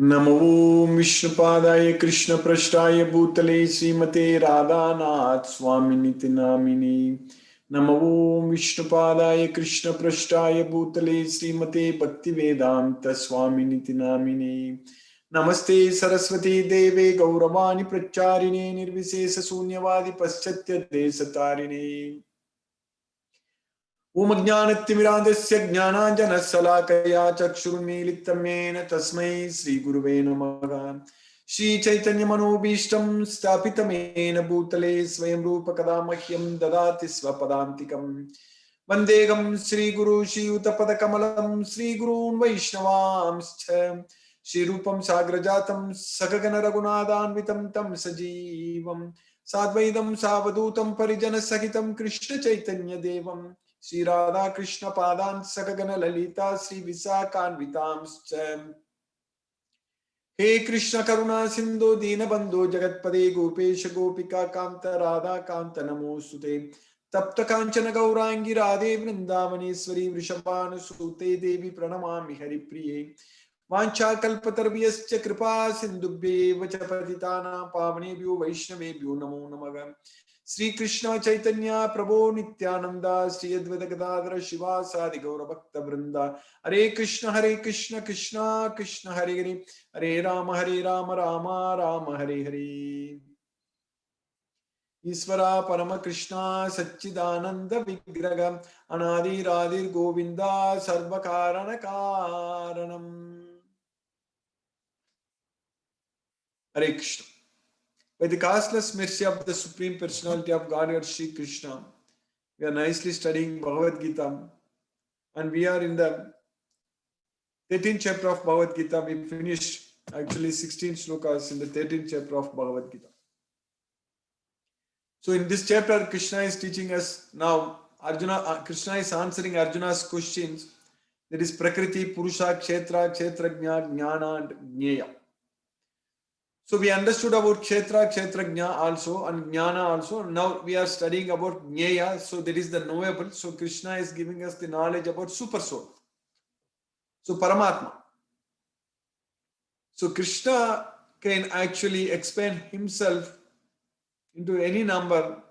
नमो विष्णुपादाय कृष्णपृष्ठाय भूतले श्रीमते राधानाथ स्वामिनिति नामिने। नमो विष्णुपादाय कृष्णपृष्ठाय भूतले श्रीमते भक्तिवेदांत स्वामिनिति नामिने। नमस्ते सरस्वती देवे गौरवाणी प्रचारिणे निर्विशेष शून्यवादी पश्चात्य देशतारिणे। ओम ज्ञानतिमिरान्धस्य ज्ञानाञ्जनशलाकया चक्षुरुन्मीलितं येन तस्मै श्रीगुरुवे नमः। श्रीचैतन्यमनोभीष्टं स्थापितं येन भूतले स्वयं रूप कदा मह्यं ददाति स्वपदान्तिकं। वन्देऽहं श्रीगुरु श्रीयुतपदकमलं श्रीगुरून् वैष्णवांश्च श्रीरूपं साग्रजातं सगगन रघुनाथान्वितं तं सजीवं साद्वैतं सावधूतं परिजनसहितं कृष्ण चैतन्य देवं श्री राधा कृष्ण पादान् सकगन ललिता श्री विशाखान्वितांश्च। हे कृष्ण करुणा सिंधु दीनबंधु जगत्पदे गोपेश गोपिका कांत राधा कांत नमोस्तुते। तप्त कांचन गौरांगी राधे वृंदावनेश्वरी वृषभानुसुते देवी प्रणमामि हरिप्रिये। वाञ्छाकल्पतरुभ्यश्च कृपा सिन्धुभ्येव च पतितानां पावनेभ्यो वैष्णवेभ्यो नमो नमः। श्री कृष्ण चैतन्य प्रभो नित्यानंद श्री अद्वैत गदाधर शिवासादि गौर भक्त वृंदा। हरे कृष्ण कृष्ण कृष्ण हरे हरे हरे राम राम राम हरे हरे। ईश्वरा परम कृष्णा सच्चिदानंद विग्रह अनादिरादिर गोविंदा सर्व कारण कारणम। हरे Krishna. By the causeless mercy of the Supreme Personality of Godhead, Sri Krishna, we are nicely studying Bhagavad Gita, and we are in the 13th chapter of Bhagavad Gita. We finished actually 16 shlokas in the 13th chapter of Bhagavad Gita. So in this chapter, Krishna is teaching us now. Krishna is answering Arjuna's questions. That is Prakriti, Purusha, Kshetra, Kshetrajna, Jnana, and Jnaya. So we understood about Kshetra, Kshetrajna also, and Jnana also. Now we are studying about Jnaya. So that is the knowable. So Krishna is giving us the knowledge about Super Soul. So Paramatma. So Krishna can actually expand himself into any number.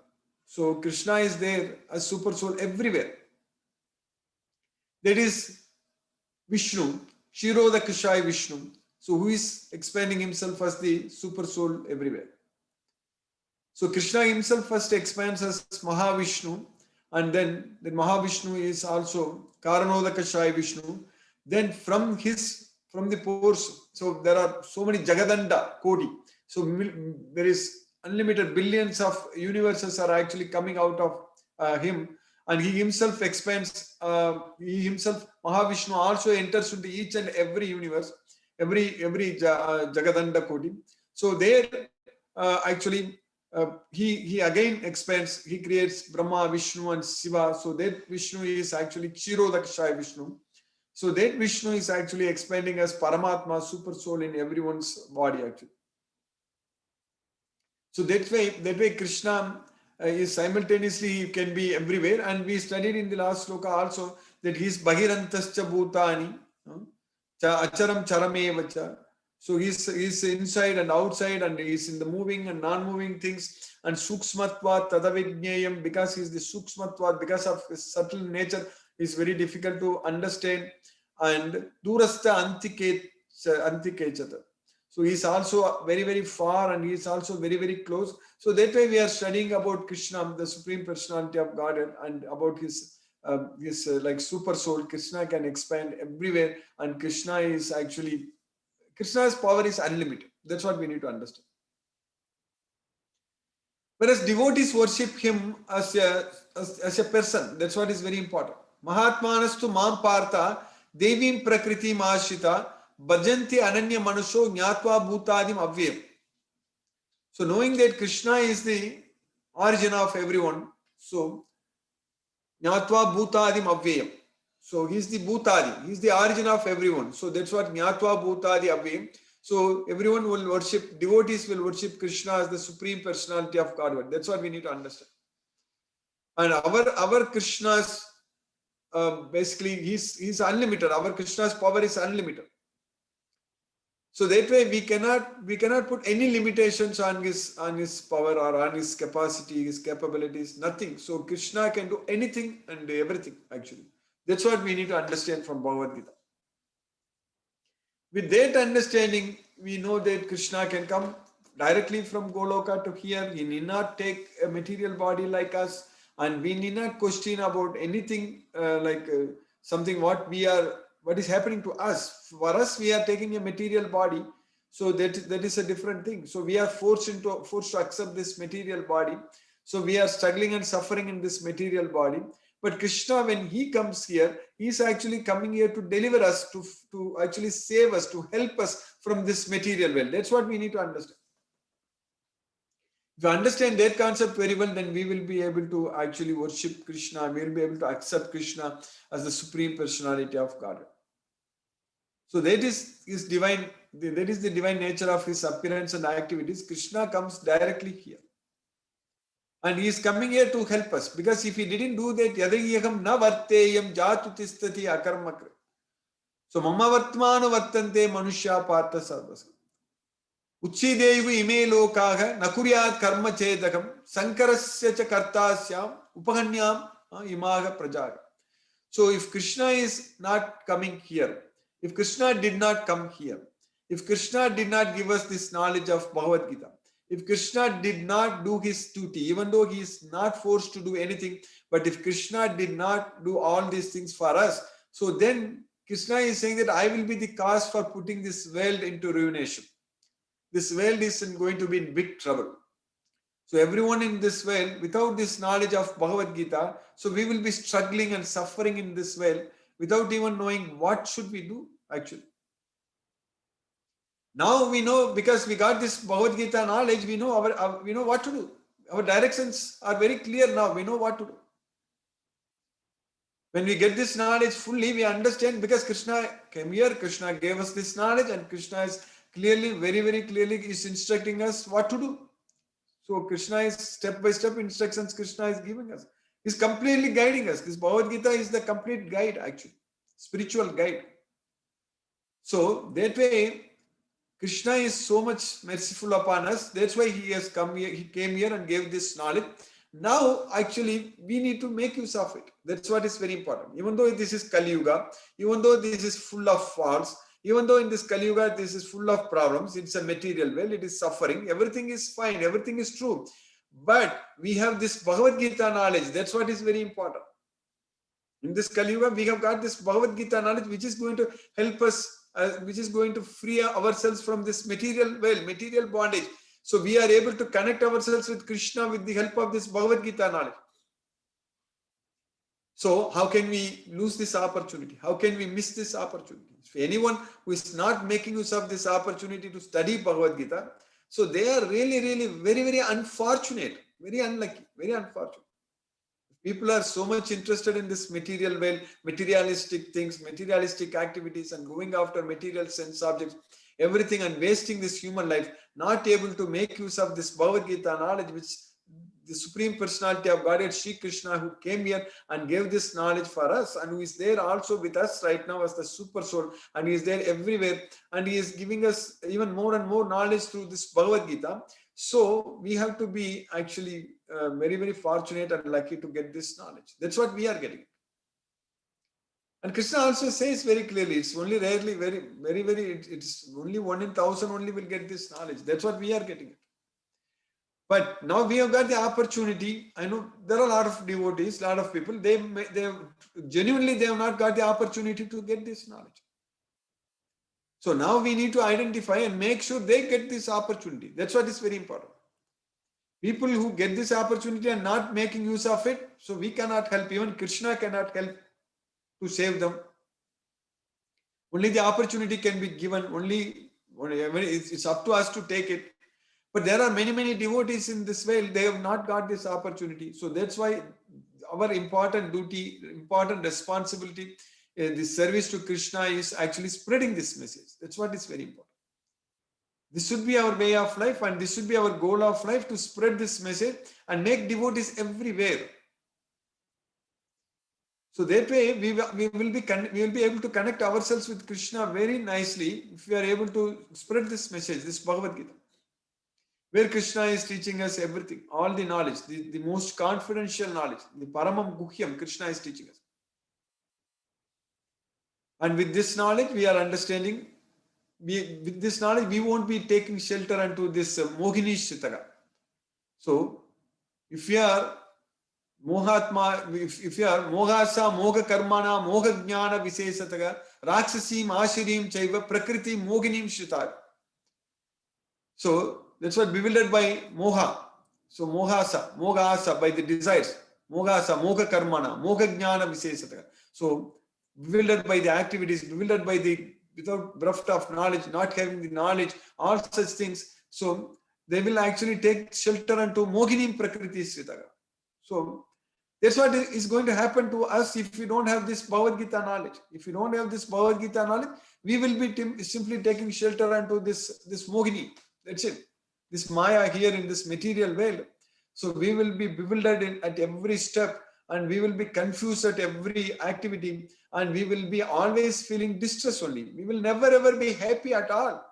So Krishna is there as Super Soul everywhere. That is Vishnu, Shirodakashai Vishnu. So who is expanding himself as the Super Soul everywhere. So Krishna himself first expands as Mahavishnu, and then the Mahavishnu is also Karanodakashai Vishnu. Then from the pores, so there are so many Jagadanda Kodi. So there is unlimited billions of universes are actually coming out of him, and he himself expands. He himself, Mahavishnu, also enters into each and every universe, every Jagadanda Kodi. So there, actually. He again expands, he creates Brahma, Vishnu and Shiva. So that Vishnu is actually Kshirodakshaya Vishnu. So that Vishnu is actually expanding as Paramatma, Super Soul in everyone's body actually. So that way Krishna is simultaneously, he can be everywhere. And we studied in the last sloka also that he is Bahirantascha Bhutani, Acharam Charamevacha. So he's inside and outside, and he's in the moving and non-moving things. And Suksmatvat Tadavidnyayam, because he's the Suksmatvat, because of his subtle nature, is very difficult to understand. And Durastha Antikechata. So he's also very, very far, and he's also very, very close. So that way we are studying about Krishna, the Supreme Personality of Godhead, and about his like Super Soul. Krishna can expand everywhere, and Krishna's power is unlimited. That's what we need to understand. Whereas devotees worship him as a person. That's what is very important. Mahatmanastu mam partha devim prakriti maashita bhajanti ananya manusho jnatva bhutadim avyam. So knowing that Krishna is the origin of everyone, so jnatva bhutadim avyam. So he's the bhutadi, he's the origin of everyone. So that's what jnatva bhutadi avyam. So everyone will worship, devotees will worship Krishna as the Supreme Personality of Godhead. That's what we need to understand. And our Krishna's basically he's unlimited. Our Krishna's power is unlimited. So that way we cannot put any limitations on his power or on his capacity, his capabilities, nothing. So Krishna can do anything and everything actually. That's what we need to understand from Bhagavad Gita. With that understanding, we know that Krishna can come directly from Goloka to here. He need not take a material body like us, and we need not question about anything something what is happening to us. For us, we are taking a material body, so that is a different thing. So we are forced to accept this material body. So we are struggling and suffering in this material body. But Krishna, when he comes here, he is actually coming here to deliver us, to actually save us, to help us from this material world. That's what we need to understand. If you understand that concept very well, then we will be able to actually worship Krishna. We will be able to accept Krishna as the supreme personality of God. So that is his divine. That is the divine nature of his appearance and activities. Krishna comes directly here. And he is coming here to help us. Because if he didn't do that, yadagiyakam na varteyam jatutistati akarmakra. So mama vartmana vartante manushya partha sarvasa. Uchidevu ime lokaha nakuryat karma chedakam sankarasya cha kartasyam upahanyam imaga prajaga. So if Krishna is not coming here, if Krishna did not come here, if Krishna did not give us this knowledge of Bhagavad Gita, if Krishna did not do his duty, even though he is not forced to do anything, but if Krishna did not do all these things for us, so then Krishna is saying that I will be the cause for putting this world into ruination. This world is going to be in big trouble. So everyone in this world, without this knowledge of Bhagavad Gita, so we will be struggling and suffering in this world without even knowing what should we do actually. Now we know, because we got this Bhagavad Gita knowledge, we know we know what to do. Our directions are very clear now. We know what to do. When we get this knowledge fully, we understand, because Krishna came here, Krishna gave us this knowledge, and Krishna is clearly, very, very clearly is instructing us what to do. So Krishna is step-by-step instructions Krishna is giving us. He's completely guiding us. This Bhagavad Gita is the complete guide actually, spiritual guide. So that way, Krishna is so much merciful upon us. That's why he has come here. He came here and gave this knowledge. Now, actually, we need to make use of it. That's what is very important. Even though this is Kali Yuga, even though this is full of faults, even though in this Kali Yuga this is full of problems, it's a material world, it is suffering, everything is fine, everything is true. But we have this Bhagavad Gita knowledge. That's what is very important. In this Kali Yuga, we have got this Bhagavad Gita knowledge, which is going to help us, which is going to free ourselves from this material world, material bondage. So we are able to connect ourselves with Krishna with the help of this Bhagavad Gita knowledge. So how can we lose this opportunity? How can we miss this opportunity? If anyone who is not making use of this opportunity to study Bhagavad Gita, so they are really, really very, very unfortunate, very unlucky, very unfortunate. People are so much interested in this material world, materialistic things, materialistic activities, and going after material sense objects, everything, and wasting this human life, not able to make use of this Bhagavad Gita knowledge, which the Supreme Personality of Godhead, Sri Krishna, who came here and gave this knowledge for us, and who is there also with us right now as the Super Soul, and he is there everywhere, and he is giving us even more and more knowledge through this Bhagavad Gita. So we have to be actually very, very fortunate and lucky to get this knowledge. That's what we are getting. And Krishna also says very clearly, it's only rarely, it's only 1 in 1,000 only will get this knowledge. That's what we are getting. But now we have got the opportunity. I know there are a lot of devotees, a lot of people, they genuinely, they have not got the opportunity to get this knowledge. So now we need to identify and make sure they get this opportunity. That's what is very important. People who get this opportunity and not making use of it, so we cannot help. Even Krishna cannot help to save them. Only the opportunity can be given. Only it's up to us to take it. But there are many, many devotees in this world, they have not got this opportunity. So that's why our important duty, important responsibility, the service to Krishna is actually spreading this message. That's what is very important. This should be our way of life, and this should be our goal of life, to spread this message and make devotees everywhere. So that way we will be able to connect ourselves with Krishna very nicely if we are able to spread this message, this Bhagavad Gita, where Krishna is teaching us everything, all the knowledge, the most confidential knowledge, the Paramam Guhyam Krishna is teaching us. And with this knowledge, we are understanding, with this knowledge, we won't be taking shelter unto this Mohini Shitaga. So, if you are Mohatma, if you are Mohasa, Moga Karmana, Moga Jnana Visesataga, Raksasim, Ashirim, Chaiva, Prakriti, Moginim Shitar. So, that's what bewildered by Moha. So, Mogasa, by the desires. Mogasa, Moga Karmana, Moga Jnana Visesataga. So, bewildered by the activities, bewildered by the without breadth of knowledge, not having the knowledge, all such things. So, they will actually take shelter unto Moginim Prakriti Sritaga. So, that's what is going to happen to us if we don't have this Bhagavad Gita knowledge. If we don't have this Bhagavad Gita knowledge, we will be simply taking shelter unto this Mogini. That's it. This Maya here in this material world. So we will be bewildered at every step, and we will be confused at every activity, and we will be always feeling distress only. We will never ever be happy at all.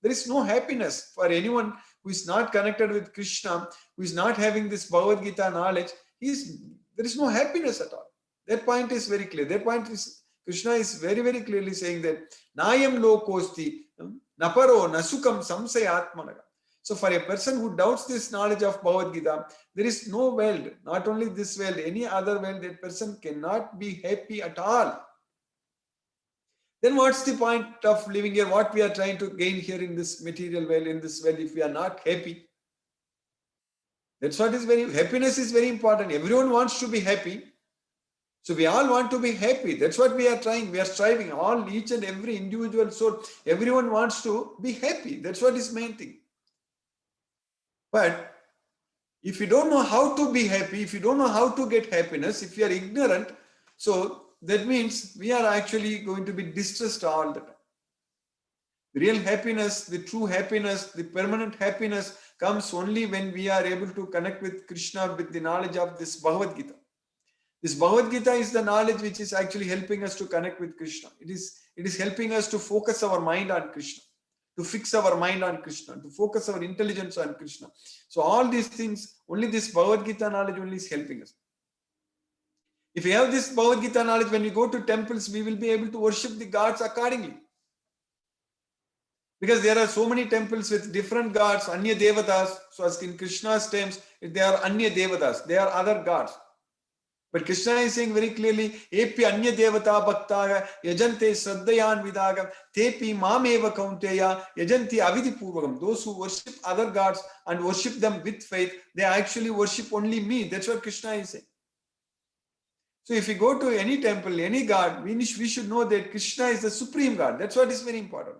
There is no happiness for anyone who is not connected with Krishna, who is not having this Bhagavad Gita knowledge. There is no happiness at all. That point is very clear. That point is, Krishna is very, very clearly saying that Nayam lokosti, naparo nasukam samsayatmanaga. So for a person who doubts this knowledge of Bhagavad Gita, there is no world, not only this world, any other world, that person cannot be happy at all. Then what's the point of living here? What we are trying to gain here in this material world, in this world, if we are not happy? That's what is happiness is very important. Everyone wants to be happy. So we all want to be happy. That's what we are trying. We are striving. Each and every individual soul, everyone wants to be happy. That's what is main thing. But if you don't know how to be happy, if you don't know how to get happiness, if you are ignorant, so that means we are actually going to be distressed all the time. The real happiness, the true happiness, the permanent happiness comes only when we are able to connect with Krishna with the knowledge of this Bhagavad Gita. This Bhagavad Gita is the knowledge which is actually helping us to connect with Krishna. It is helping us to focus our mind on Krishna, to fix our mind on Krishna, to focus our intelligence on Krishna. So all these things, only this Bhagavad Gita knowledge only is helping us. If we have this Bhagavad Gita knowledge, when we go to temples, we will be able to worship the gods accordingly. Because there are so many temples with different gods, Anya Devatas. So as in Krishna's terms, they are Anya Devatas. They are other gods. But Krishna is saying very clearly, Epi Anya Devata Bhaktaga, Yajante Sradhayan Vidaga, Tepi Mameva Kaunteya, Yajanti Avidi Purvagam. Those who worship other gods and worship them with faith, they actually worship only me. That's what Krishna is saying. So if we go to any temple, any god, we should know that Krishna is the supreme God. That's what is very important.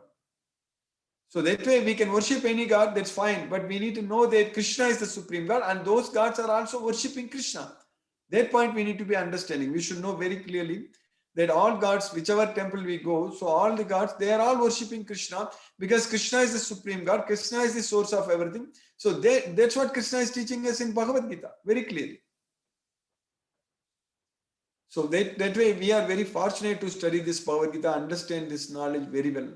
So that way we can worship any god, that's fine. But we need to know that Krishna is the supreme God, and those gods are also worshipping Krishna. That point we need to be understanding. We should know very clearly that all gods, whichever temple we go, so all the gods, they are all worshipping Krishna, because Krishna is the supreme God. Krishna is the source of everything. So that's what Krishna is teaching us in Bhagavad Gita, very clearly. So that way we are very fortunate to study this Bhagavad Gita, understand this knowledge very well.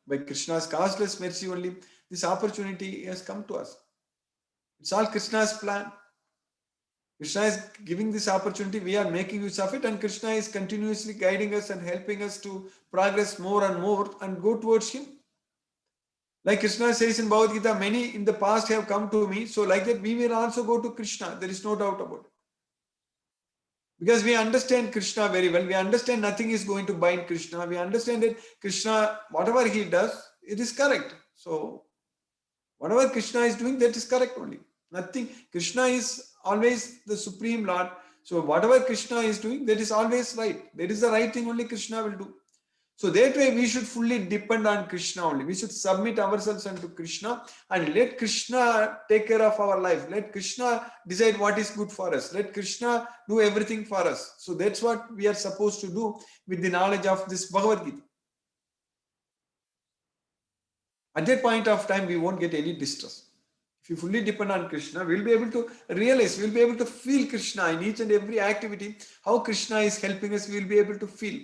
By Krishna's causeless mercy only, this opportunity has come to us. It's all Krishna's plan. Krishna is giving this opportunity, we are making use of it, and Krishna is continuously guiding us and helping us to progress more and more and go towards Him. Like Krishna says in Bhagavad Gita, many in the past have come to me, so like that we will also go to Krishna. There is no doubt about it. Because we understand Krishna very well. We understand nothing is going to bind Krishna. We understand that Krishna, whatever he does, it is correct. So, whatever Krishna is doing, that is correct only. Nothing. Krishna is always the Supreme Lord. So, whatever Krishna is doing, that is always right. That is the right thing only Krishna will do. So that way we should fully depend on Krishna only. We should submit ourselves unto Krishna and let Krishna take care of our life. Let Krishna decide what is good for us. Let Krishna do everything for us. So that's what we are supposed to do with the knowledge of this Bhagavad Gita. At that point of time, we won't get any distress. If you fully depend on Krishna, we'll be able to realize, we'll be able to feel Krishna in each and every activity. How Krishna is helping us, we'll be able to feel.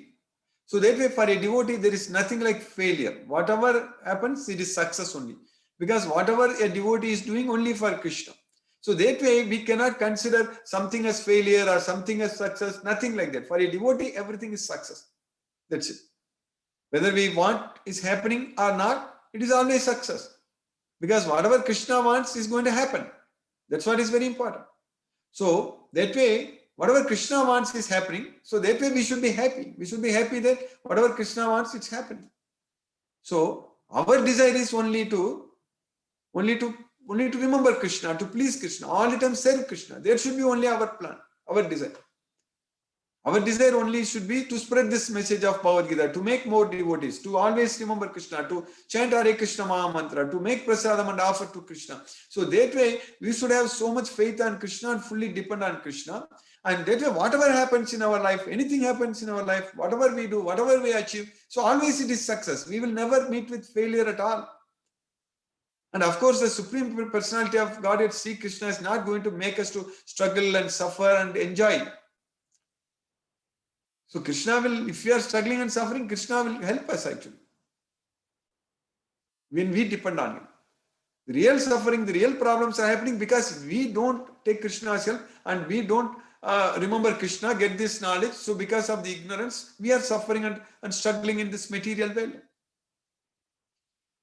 So that way, for a devotee, there is nothing like failure. Whatever happens, it is success only. Because whatever a devotee is doing only for Krishna. So that way, we cannot consider something as failure or something as success, nothing like that. For a devotee, everything is success. That's it. Whether we want is happening or not, it is always success. Because whatever Krishna wants is going to happen. That's what is very important. So that way, whatever Krishna wants is happening. So that way we should be happy. We should be happy that whatever Krishna wants, it's happening. So our desire is only to remember Krishna, to please Krishna, all the time serve Krishna. There should be only our plan, our desire. Our desire only should be to spread this message of Bhagavad Gita, to make more devotees, to always remember Krishna, to chant Hare Krishna Maha Mantra, to make prasadam and offer to Krishna. So that way, we should have so much faith on Krishna and fully depend on Krishna. And that way, whatever happens in our life, anything happens in our life, whatever we do, whatever we achieve, so always it is success. We will never meet with failure at all. And of course, the Supreme Personality of Godhead, Sri Krishna, is not going to make us to struggle and suffer and enjoy. So Krishna will, if we are struggling and suffering, Krishna will help us actually. When we depend on him. The real suffering, the real problems are happening because we don't take Krishna's help and we don't remember Krishna, get this knowledge. So because of the ignorance, we are suffering and struggling in this material world.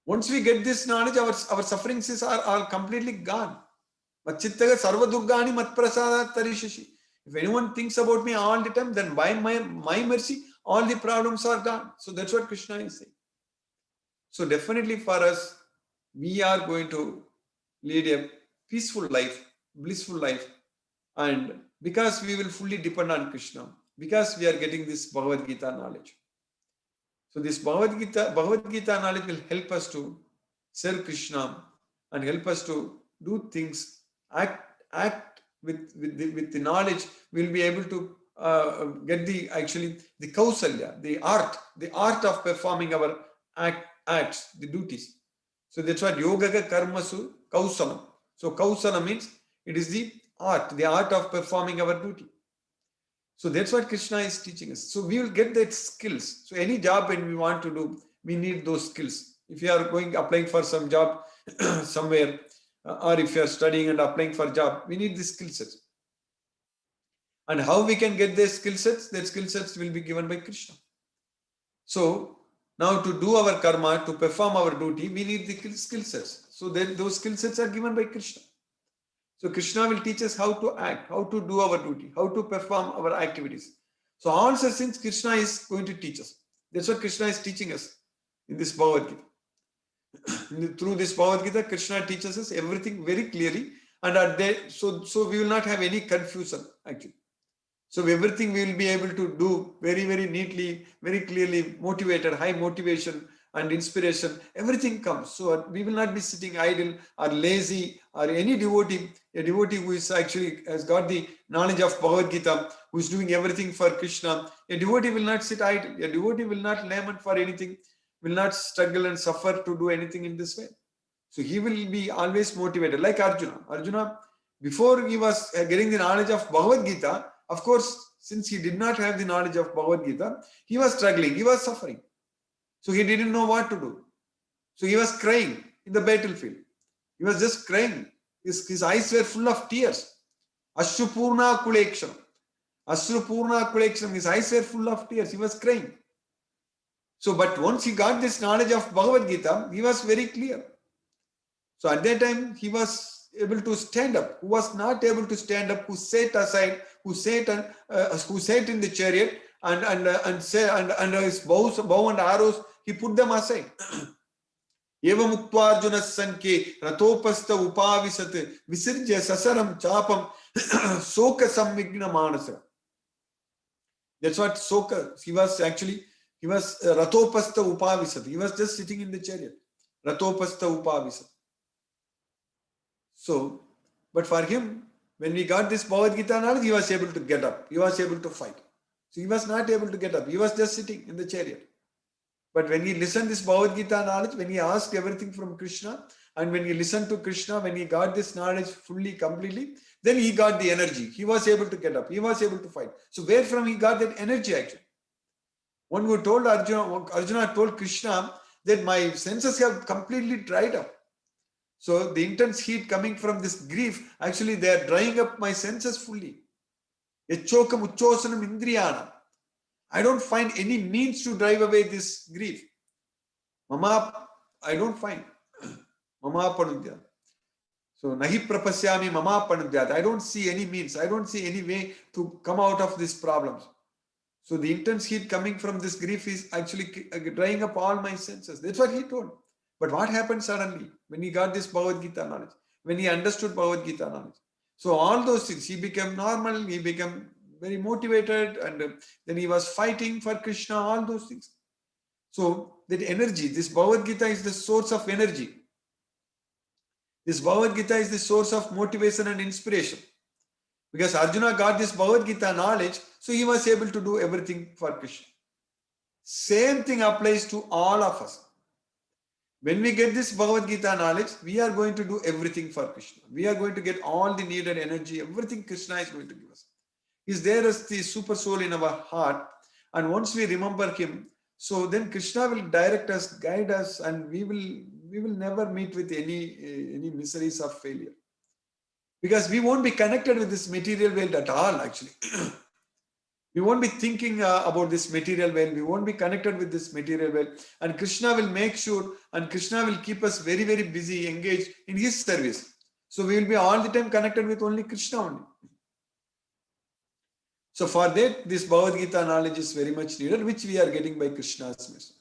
Once we get this knowledge, our sufferings are completely gone. Machittaga sarva durgani mat prasadat tarishashi. If anyone thinks about me all the time, then by my mercy, all the problems are gone. So that's what Krishna is saying. So definitely for us, we are going to lead a peaceful life, blissful life. And because we will fully depend on Krishna, because we are getting this Bhagavad Gita knowledge. So this Bhagavad Gita knowledge will help us to serve Krishna and help us to do things, act with the knowledge. We'll be able to get the kausalya, the art of performing our acts, the duties. So that's what yogaga karmasu kausalam. So kausala means it is the art of performing our duty. So that's what Krishna is teaching us. So we will get that skills. So any job when we want to do, we need those skills. If you are applying for some job somewhere, or if you are studying and applying for a job, we need the skill sets. And how we can get these skill sets? That skill sets will be given by Krishna. So now to do our karma, to perform our duty, we need the skill sets. So those skill sets are given by Krishna. So Krishna will teach us how to act, how to do our duty, how to perform our activities. So all such things Krishna is going to teach us. That's what Krishna is teaching us in this Bhagavad Gita. Through this Bhagavad Gita, Krishna teaches us everything very clearly, and so we will not have any confusion actually. So everything we will be able to do very, very neatly, very clearly, motivated, high motivation and inspiration, everything comes. So we will not be sitting idle or lazy, or any devotee, a devotee who is actually has got the knowledge of Bhagavad Gita, who is doing everything for Krishna. A devotee will not sit idle. A devotee will not lament for anything, will not struggle and suffer to do anything in this way. So he will be always motivated, like Arjuna. Arjuna, before he was getting the knowledge of Bhagavad Gita, of course, since he did not have the knowledge of Bhagavad Gita, he was struggling, he was suffering. So he didn't know what to do. So he was crying in the battlefield. He was just crying. His eyes were full of tears. Ashrupurna kuleksham. Ashrupurna kuleksham. His eyes were full of tears. He was crying. So, but once he got this knowledge of Bhagavad Gita, he was very clear. So at that time, he was able to stand up. Who was not able to stand up, who sat aside, who sat in the chariot, and his bow and arrows, he put them aside. Eva muktvarjuna sanke ratopasta upavisat visirja sasaram chapam soka samvigna manasa. That's what soka. He was ratopasta upavisat. He was just sitting in the chariot. Ratopasta upavisat. So, but for him, when we got this Bhagavad Gita knowledge, he was able to get up. He was able to fight. So he was not able to get up. He was just sitting in the chariot. But when he listened this Bhagavad Gita knowledge, when he asked everything from Krishna, And when he listened to Krishna, when he got this knowledge fully, completely, then he got the energy. He was able to get up. He was able to fight. So where from he got that energy actually? One who told Arjuna told Krishna that my senses have completely dried up. So the intense heat coming from this grief, actually they are drying up my senses fully. Yachokam uchosanam indriyana. I don't find any means to drive away this grief. Mama, I don't find. Mama panudya. So nahi prapasyami mama panudyat. I don't see any means. I don't see any way to come out of these problems. So the intense heat coming from this grief is actually drying up all my senses. That's what he told. But what happened suddenly when he got this Bhagavad Gita knowledge? When he understood Bhagavad Gita knowledge. So all those things, he became normal, he became very motivated, and then he was fighting for Krishna, all those things. So that energy, this Bhagavad Gita is the source of energy. This Bhagavad Gita is the source of motivation and inspiration. Because Arjuna got this Bhagavad Gita knowledge, so he was able to do everything for Krishna. Same thing applies to all of us. When we get this Bhagavad Gita knowledge, we are going to do everything for Krishna. We are going to get all the needed energy, everything Krishna is going to give us. He's there as the super soul in our heart, and once we remember him, so then Krishna will direct us, guide us, and we will never meet with any miseries of failure. Because we won't be connected with this material world at all, actually. We won't be thinking about this material world. We won't be connected with this material world. And Krishna will make sure, and Krishna will keep us very, very busy, engaged in his service. So we will be all the time connected with only Krishna only. So for that, this Bhagavad Gita knowledge is very much needed, which we are getting by Krishna's mercy.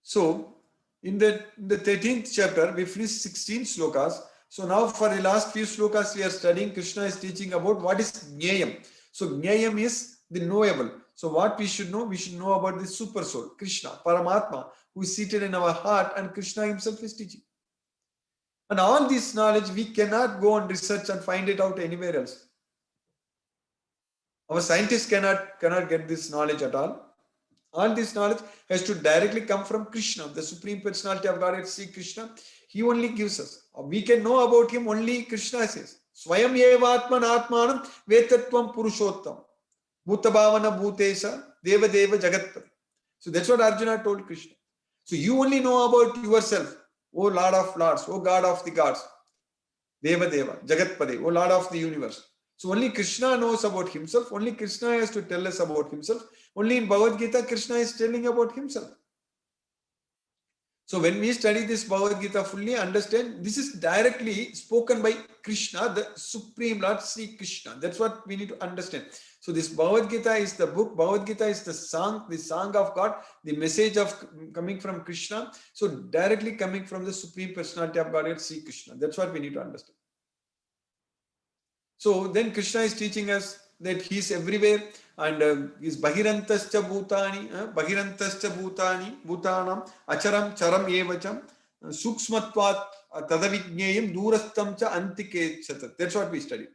So in the 13th chapter, we finished 16 slokas. So now for the last few slokas we are studying, Krishna is teaching about what is Jnayam. So Jnayam is the knowable. So what we should know about the super soul, Krishna, Paramatma, who is seated in our heart, and Krishna himself is teaching. And all this knowledge we cannot go and research and find it out anywhere else. Our scientists cannot get this knowledge at all. All this knowledge has to directly come from Krishna, the Supreme Personality of Godhead, Sri Krishna. He only gives us. We can know about him only Krishna says. Swayam evatman atmanam vetatvam purushottam. Bhutabhavana bhutesha deva deva jagatpati. So that's what Arjuna told Krishna. So you only know about yourself, O Lord of Lords, O God of the gods. Deva deva, jagatpati, O Lord of the universe. So only Krishna knows about himself. Only Krishna has to tell us about himself. Only in Bhagavad Gita, Krishna is telling about himself. So when we study this Bhagavad Gita fully, understand this is directly spoken by Krishna, the Supreme Lord, Sri Krishna. That's what we need to understand. So this Bhagavad Gita is the book. Bhagavad Gita is the song of God, the message of coming from Krishna. So directly coming from the Supreme Personality of Godhead, Sri Krishna. That's what we need to understand. So then Krishna is teaching us that he is everywhere, and is Bahirantascha Bhutanam Acharam Charam Evacham Suksmatvat Tadavijnayam Durastam Cha Antike Chatat. That's what we study.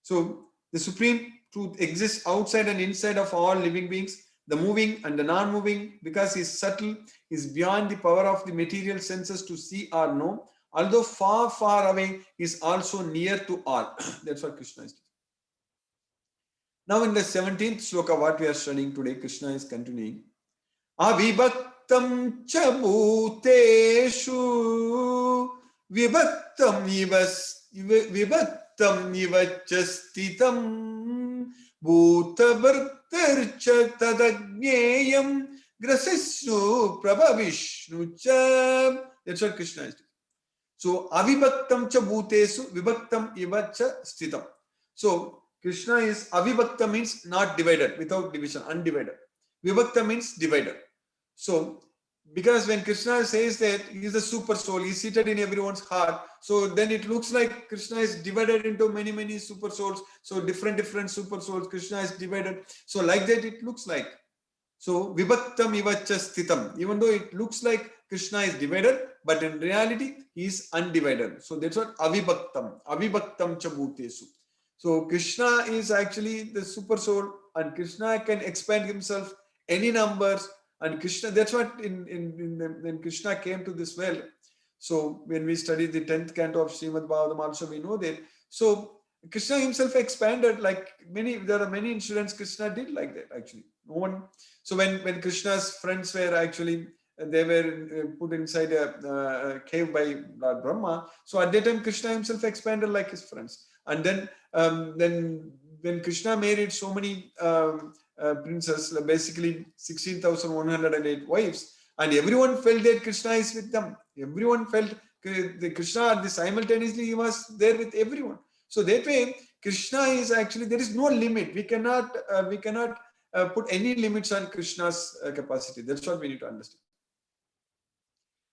So the Supreme Truth exists outside and inside of all living beings, the moving and the non-moving, because he is subtle, is beyond the power of the material senses to see or know. Although far, far away, is also near to all. That's what Krishna is doing. Now in the 17th sloka, what we are studying today, Krishna is continuing. Avibhaktam cha bhuteshu vibhaktam ivachastitam bhutavartarcha tadagneyam grasisnu prabhavishnu cha. That's what Krishna is doing. So avibhaktam cha bhutesu vibhaktam ivacha stitam. So Krishna is avibhakta, means not divided, without division, undivided. Vibhakta means divided. So because when Krishna says that he is the super soul, he is seated in everyone's heart, so then it looks like Krishna is divided into many super souls. So different super souls, Krishna is divided. So like that it looks like. So vibhaktam ivacha stitam. Even though it looks like Krishna is divided, but in reality he is undivided. So that's what avibhaktam cha bhutesu. So Krishna is actually the super soul, and Krishna can expand himself any numbers. And Krishna, that's what when Krishna came to this world. So when we study the 10th canto of Srimad Bhagavatam also we know that. So Krishna himself expanded like there are many incidents Krishna did like that actually. No one. So when Krishna's friends were actually they were put inside a cave by Lord Brahma. So at that time Krishna himself expanded like his friends. And then when Krishna married so many princes, basically 16,108 wives, and everyone felt that Krishna is with them. Everyone felt the Krishna simultaneously he was there with everyone. So that way, Krishna is actually there is no limit. We cannot put any limits on Krishna's capacity. That's what we need to understand.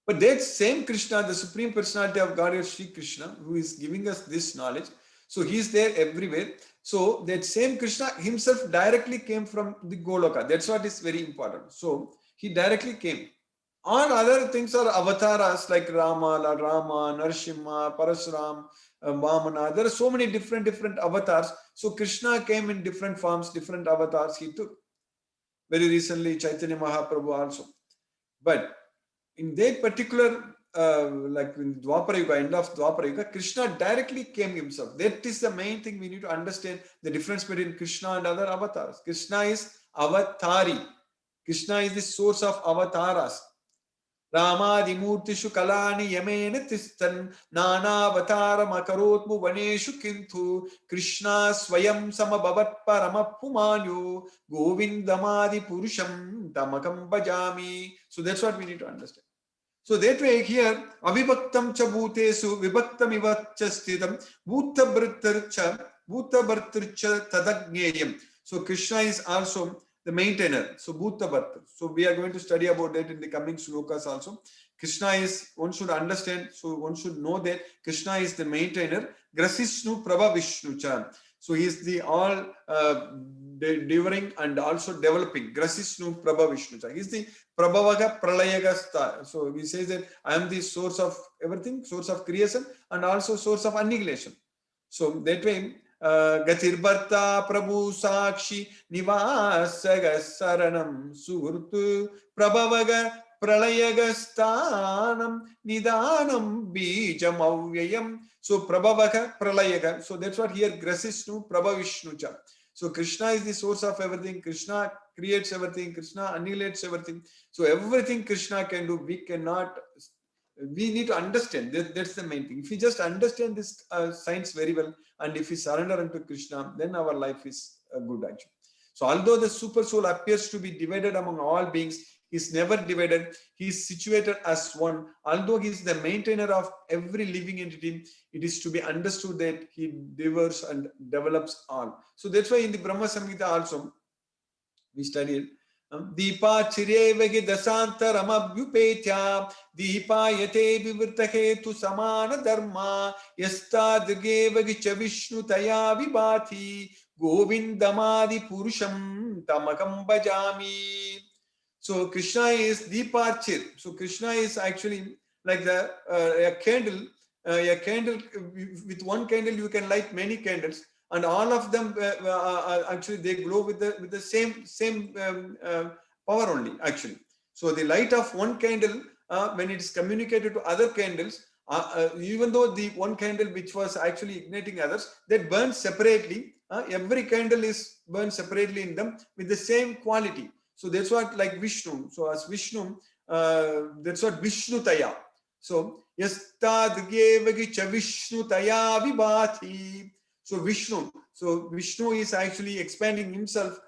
But that same Krishna, the Supreme Personality of Godhead, Sri Krishna, who is giving us this knowledge, so he is there everywhere. So that same Krishna himself directly came from the Goloka. That's what is very important. So he directly came. All other things are avatars like Rama, Lord Rama, Narasimha, Parasuram, Vamana. There are so many different avatars. So Krishna came in different forms, different avatars he took. Very recently, Chaitanya Mahaprabhu also. But in that particular, like in Dwapara Yuga, end of Dwapara Yuga, Krishna directly came himself. That is the main thing we need to understand the difference between Krishna and other avatars. Krishna is avatari. Krishna is the source of avatars. रामादिमूर्तिषु कलानि यमेन तिष्ठन् नानावतारमकरोत् भुवनेषु किन्तु कृष्णा स्वयं समभवत् परमपुमान्यो गोविन्दमादिपुरुषं तमकं भजामि. So that's what we need to understand. So that way here avibhaktam cha bhutesu vibhaktam ivacha sthitam bhutabhartarcha tadagneyam. So Krishna is also the maintainer. So bhutabhartar. So we are going to study about that in the coming slokas also. Krishna is, one should understand, so one should know that Krishna is the maintainer. Grasishnu Prabha Vishnu cha. So he is the all devouring and also developing. Grasishnu Prabha Vishnu cha. He is the Prabhavaga Pralayaga Sta. So we say that I am the source of everything, source of creation and also source of annihilation. So that way, Gatirbarta Prabhu Sakshi Nivasaga Saranam Surtu Prabhavaga Pralayaga Stanam Nidanam Bijam Avyayam. So Prabhavaga Pralayaga. So that's what here Grasishnu Prabha Vishnu cha. So Krishna is the source of everything. Krishna creates everything. Krishna annihilates everything. So everything Krishna can do, we cannot. We need to understand. That's the main thing. If we just understand this science very well, and if we surrender unto Krishna, then our life is good actually. So although the super soul appears to be divided among all beings, he is never divided. He is situated as one. Although he is the maintainer of every living entity, it is to be understood that he devours and develops all. So that's why in the Brahma Samhita also, we studied Deepa Chirevagi Dasantaramabhyupetya Deepa Yate Vivrtahetu Samana Dharma Yasta Dirgevagi Chavishnu Taya Vibhati Govindamadi Purusham Tamakam Bhajami. So Krishna is Deepachir. So Krishna is actually like a candle. A candle, with one candle you can light many candles, and all of them actually they glow with the same power only actually. So the light of one candle, when it is communicated to other candles, even though the one candle which was actually igniting others, that burns separately. Every candle is burned separately in them with the same quality. So that's what like Vishnu. So as Vishnu, that's what Vishnu Taya. So Yastadgyevagi cha Vishnu Taya Vibhati. So Vishnu is actually expanding himself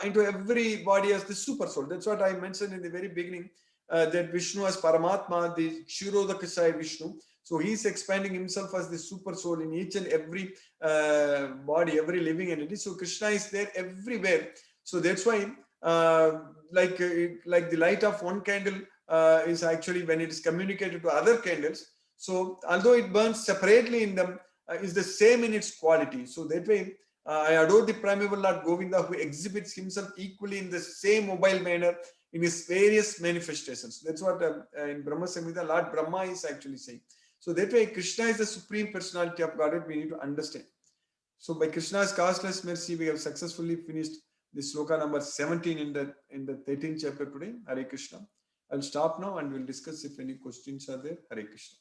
into every body as the super soul. That's what I mentioned in the very beginning, that Vishnu as Paramatma, the Kshirodakasai Vishnu. So he is expanding himself as the super soul in each and every body, every living entity. So Krishna is there everywhere. So that's why like the light of one candle is actually when it is communicated to other candles. So although it burns separately in them, is the same in its quality. So that way, I adore the primeval Lord Govinda, who exhibits himself equally in the same mobile manner in his various manifestations. That's what in Brahma Samhita Lord Brahma is actually saying. So that way, Krishna is the supreme personality of Godhead. We need to understand. So by Krishna's causeless mercy, we have successfully finished the sloka number 17 in the 13th chapter today. Hare Krishna. I'll stop now and we'll discuss if any questions are there. Hare Krishna.